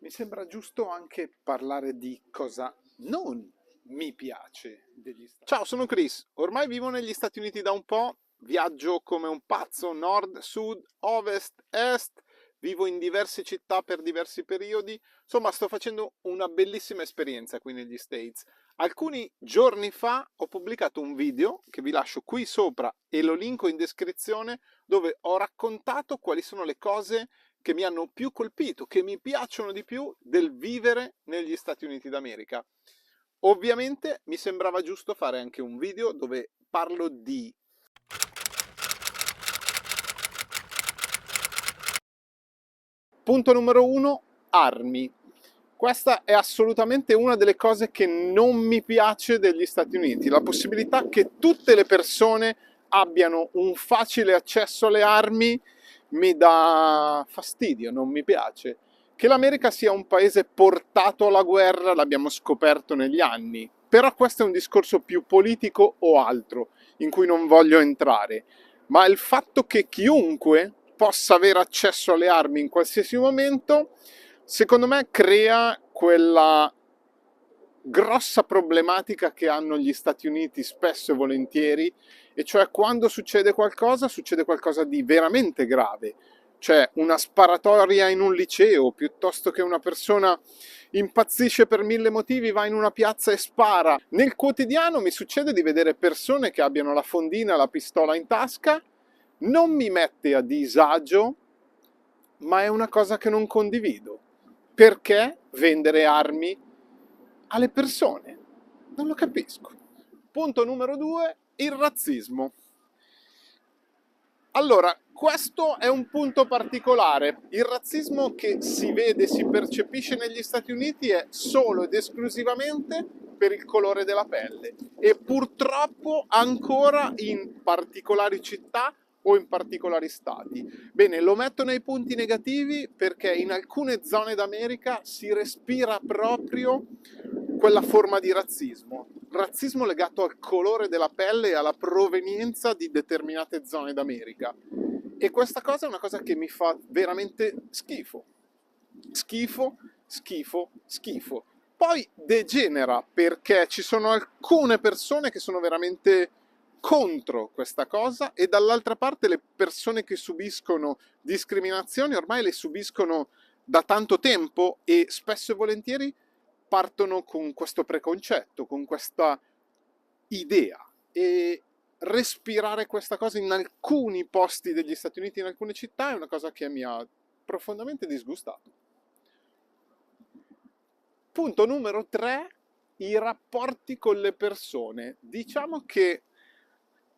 Mi sembra giusto anche parlare di cosa non mi piace degli Stati Uniti. Ciao, sono Chris. Ormai vivo negli Stati Uniti da un po', viaggio come un pazzo nord, sud, ovest, est, vivo in diverse città per diversi periodi. Insomma, sto facendo una bellissima esperienza qui negli States. Alcuni giorni fa ho pubblicato un video che vi lascio qui sopra e lo linko in descrizione, dove ho raccontato quali sono le cose che mi hanno più colpito, che mi piacciono di più del vivere negli Stati Uniti d'America. Ovviamente mi sembrava giusto fare anche un video dove parlo di punto numero 1, armi. Questa è assolutamente una delle cose che non mi piace degli Stati Uniti, la possibilità che tutte le persone abbiano un facile accesso alle armi mi dà fastidio, non mi piace. Che l'America sia un paese portato alla guerra l'abbiamo scoperto negli anni, però questo è un discorso più politico o altro, in cui non voglio entrare. Ma il fatto che chiunque possa avere accesso alle armi in qualsiasi momento, secondo me crea quella grossa problematica che hanno gli Stati Uniti spesso e volentieri, e cioè quando succede qualcosa di veramente grave, cioè una sparatoria in un liceo, piuttosto che una persona impazzisce per 1000 motivi, va in una piazza e spara. Nel quotidiano mi succede di vedere persone che abbiano la fondina, la pistola in tasca, non mi mette a disagio, ma è una cosa che non condivido. Perché vendere armi alle persone? Non lo capisco. Punto numero 2, il razzismo. Allora, questo è un punto particolare. Il razzismo che si vede, si percepisce negli Stati Uniti è solo ed esclusivamente per il colore della pelle e purtroppo ancora in particolari città o in particolari stati. Bene, lo metto nei punti negativi perché in alcune zone d'America si respira proprio quella forma di razzismo legato al colore della pelle e alla provenienza di determinate zone d'America. E questa cosa è una cosa che mi fa veramente schifo. Schifo, schifo, schifo. Poi degenera perché ci sono alcune persone che sono veramente contro questa cosa e dall'altra parte le persone che subiscono discriminazioni ormai le subiscono da tanto tempo e spesso e volentieri partono con questo preconcetto, con questa idea, e respirare questa cosa in alcuni posti degli Stati Uniti, in alcune città, è una cosa che mi ha profondamente disgustato. Punto numero 3, i rapporti con le persone. Diciamo che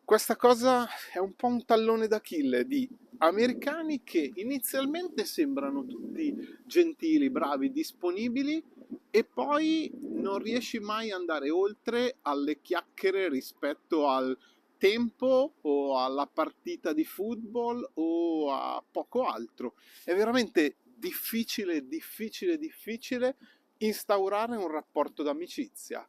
questa cosa è un po' un tallone d'Achille di americani che inizialmente sembrano tutti gentili, bravi, disponibili e poi non riesci mai ad andare oltre alle chiacchiere rispetto al tempo o alla partita di football o a poco altro. È veramente difficile, difficile, difficile instaurare un rapporto d'amicizia.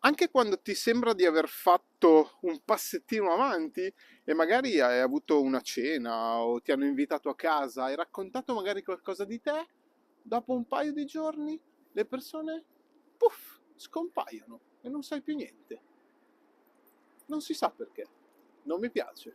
Anche quando ti sembra di aver fatto un passettino avanti e magari hai avuto una cena o ti hanno invitato a casa, hai raccontato magari qualcosa di te, dopo un paio di giorni le persone, puff, scompaiono e non sai più niente. Non si sa perché. Non mi piace.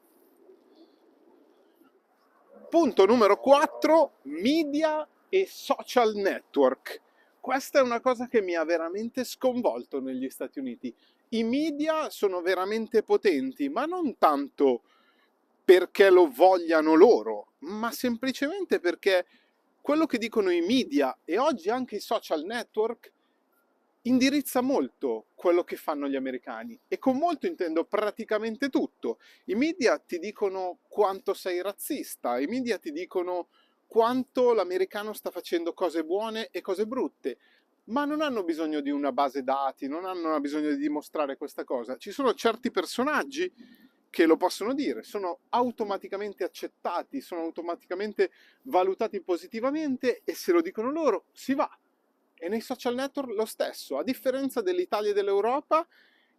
Punto numero 4, media e social network. Questa è una cosa che mi ha veramente sconvolto negli Stati Uniti. I media sono veramente potenti, ma non tanto perché lo vogliano loro, ma semplicemente perché quello che dicono i media e oggi anche i social network indirizza molto quello che fanno gli americani, e con molto intendo praticamente tutto. I media ti dicono quanto sei razzista, i media ti dicono quanto l'americano sta facendo cose buone e cose brutte, ma non hanno bisogno di una base dati, non hanno bisogno di dimostrare questa cosa. Ci sono certi personaggi che lo possono dire, sono automaticamente accettati, sono automaticamente valutati positivamente e se lo dicono loro si va. E nei social network lo stesso, a differenza dell'Italia e dell'Europa.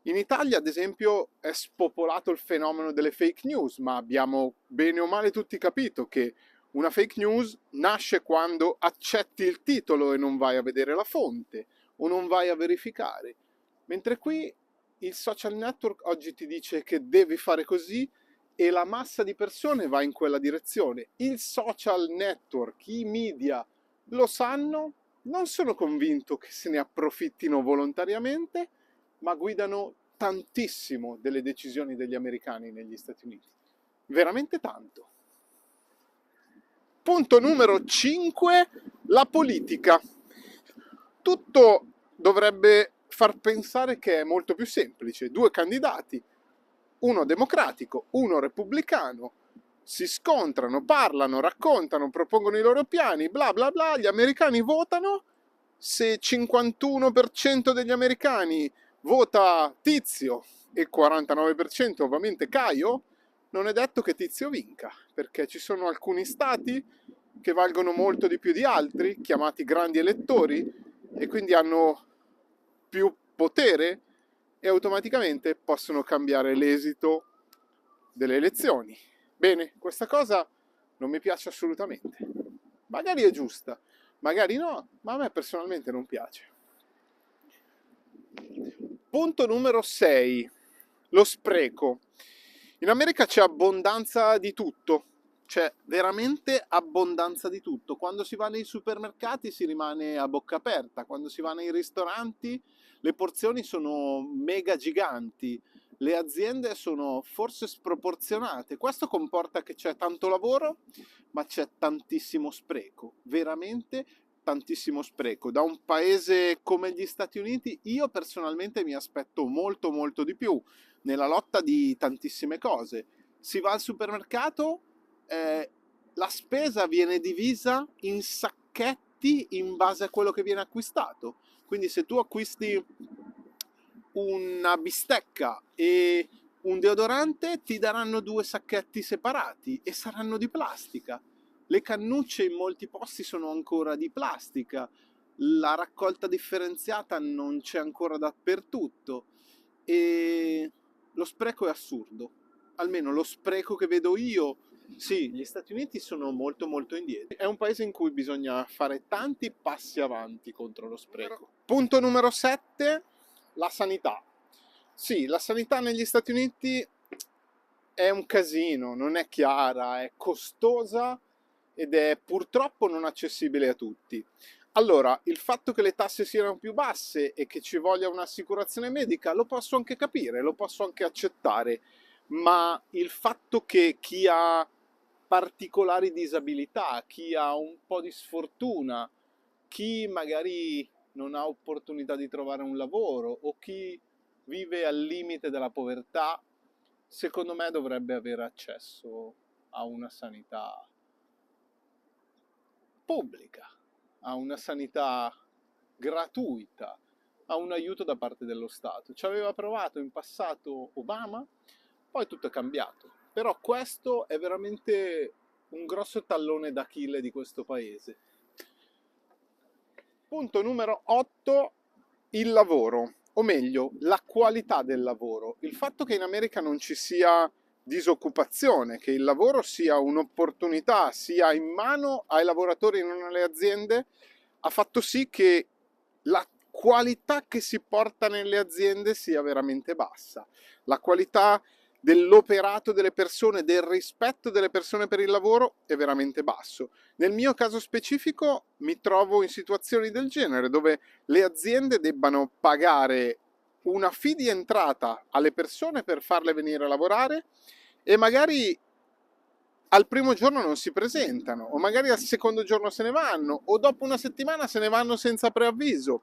In Italia, ad esempio, è spopolato il fenomeno delle fake news, ma abbiamo bene o male tutti capito che Una fake news nasce quando accetti il titolo e non vai a vedere la fonte o non vai a verificare. Mentre qui il social network oggi ti dice che devi fare così e la massa di persone va in quella direzione. Il social network, i media lo sanno, non sono convinto che se ne approfittino volontariamente, ma guidano tantissimo delle decisioni degli americani negli Stati Uniti. Veramente tanto. Punto numero 5, la politica. Tutto dovrebbe far pensare che è molto più semplice. Due candidati, uno democratico, uno repubblicano, si scontrano, parlano, raccontano, propongono i loro piani, bla bla bla, gli americani votano. Se 51% degli americani vota Tizio e 49% ovviamente Caio, non è detto che Tizio vinca, perché ci sono alcuni stati che valgono molto di più di altri, chiamati grandi elettori, e quindi hanno più potere e automaticamente possono cambiare l'esito delle elezioni. Bene, questa cosa non mi piace assolutamente. Magari è giusta, magari no, ma a me personalmente non piace. Punto numero 6, lo spreco. In America c'è abbondanza di tutto, c'è veramente abbondanza di tutto. Quando si va nei supermercati si rimane a bocca aperta, quando si va nei ristoranti le porzioni sono mega giganti, le aziende sono forse sproporzionate. Questo comporta che c'è tanto lavoro, ma c'è tantissimo spreco, veramente tantissimo spreco. Da un paese come gli Stati Uniti io personalmente mi aspetto molto molto di più nella lotta di tantissime cose. Si va al supermercato, la spesa viene divisa in sacchetti in base a quello che viene acquistato. Quindi se tu acquisti una bistecca e un deodorante ti daranno 2 sacchetti separati e saranno di plastica. Le cannucce in molti posti sono ancora di plastica, la raccolta differenziata non c'è ancora dappertutto e lo spreco è assurdo, almeno lo spreco che vedo io. Sì, gli Stati Uniti sono molto molto indietro. È un paese in cui bisogna fare tanti passi avanti contro lo spreco. Punto numero 7, la sanità. Sì, la sanità negli Stati Uniti è un casino, non è chiara, è costosa ed è purtroppo non accessibile a tutti. Allora, il fatto che le tasse siano più basse e che ci voglia un'assicurazione medica lo posso anche capire, lo posso anche accettare, ma il fatto che chi ha particolari disabilità, chi ha un po' di sfortuna, chi magari non ha opportunità di trovare un lavoro o chi vive al limite della povertà, secondo me dovrebbe avere accesso a una sanità pubblica, a una sanità gratuita, a un aiuto da parte dello Stato. Ci aveva provato in passato Obama, poi tutto è cambiato. Però questo è veramente un grosso tallone d'Achille di questo paese. Punto numero 8, il lavoro, o meglio, la qualità del lavoro. Il fatto che in America non ci sia disoccupazione, che il lavoro sia un'opportunità, sia in mano ai lavoratori e non alle aziende, ha fatto sì che la qualità che si porta nelle aziende sia veramente bassa. La qualità dell'operato delle persone, del rispetto delle persone per il lavoro è veramente basso. Nel mio caso specifico mi trovo in situazioni del genere dove le aziende debbano pagare una fee di entrata alle persone per farle venire a lavorare e magari al primo giorno non si presentano o magari al secondo giorno se ne vanno o dopo una settimana se ne vanno senza preavviso,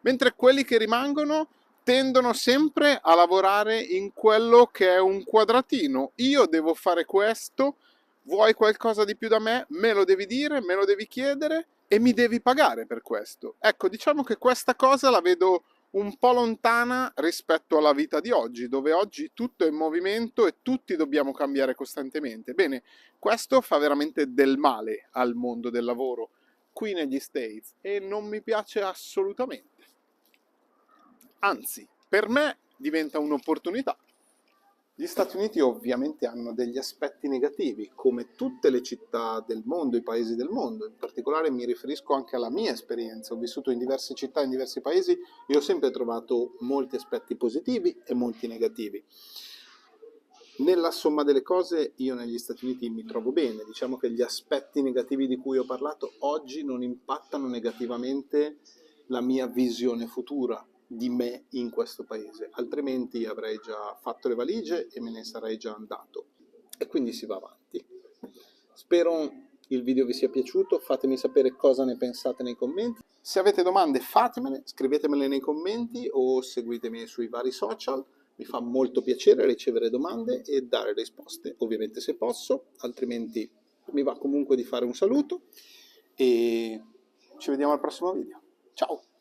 mentre quelli che rimangono tendono sempre a lavorare in quello che è un quadratino. Io devo fare questo, vuoi qualcosa di più da me? Me lo devi dire, me lo devi chiedere e mi devi pagare per questo. Ecco, diciamo che questa cosa la vedo un po' lontana rispetto alla vita di oggi, dove oggi tutto è in movimento e tutti dobbiamo cambiare costantemente. Bene, questo fa veramente del male al mondo del lavoro qui negli States e non mi piace assolutamente. Anzi, per me diventa un'opportunità. Gli Stati Uniti ovviamente hanno degli aspetti negativi, come tutte le città del mondo, i paesi del mondo. In particolare mi riferisco anche alla mia esperienza. Ho vissuto in diverse città, in diversi paesi, e ho sempre trovato molti aspetti positivi e molti negativi. Nella somma delle cose io negli Stati Uniti mi trovo bene, diciamo che gli aspetti negativi di cui ho parlato oggi non impattano negativamente la mia visione futura di me in questo paese, altrimenti avrei già fatto le valigie e me ne sarei già andato. E quindi si va avanti. Spero il video vi sia piaciuto, fatemi sapere cosa ne pensate nei commenti. Se avete domande fatemele, scrivetemele nei commenti o seguitemi sui vari social. Mi fa molto piacere ricevere domande e dare risposte, ovviamente se posso, altrimenti mi va comunque di fare un saluto e ci vediamo al prossimo video. Ciao!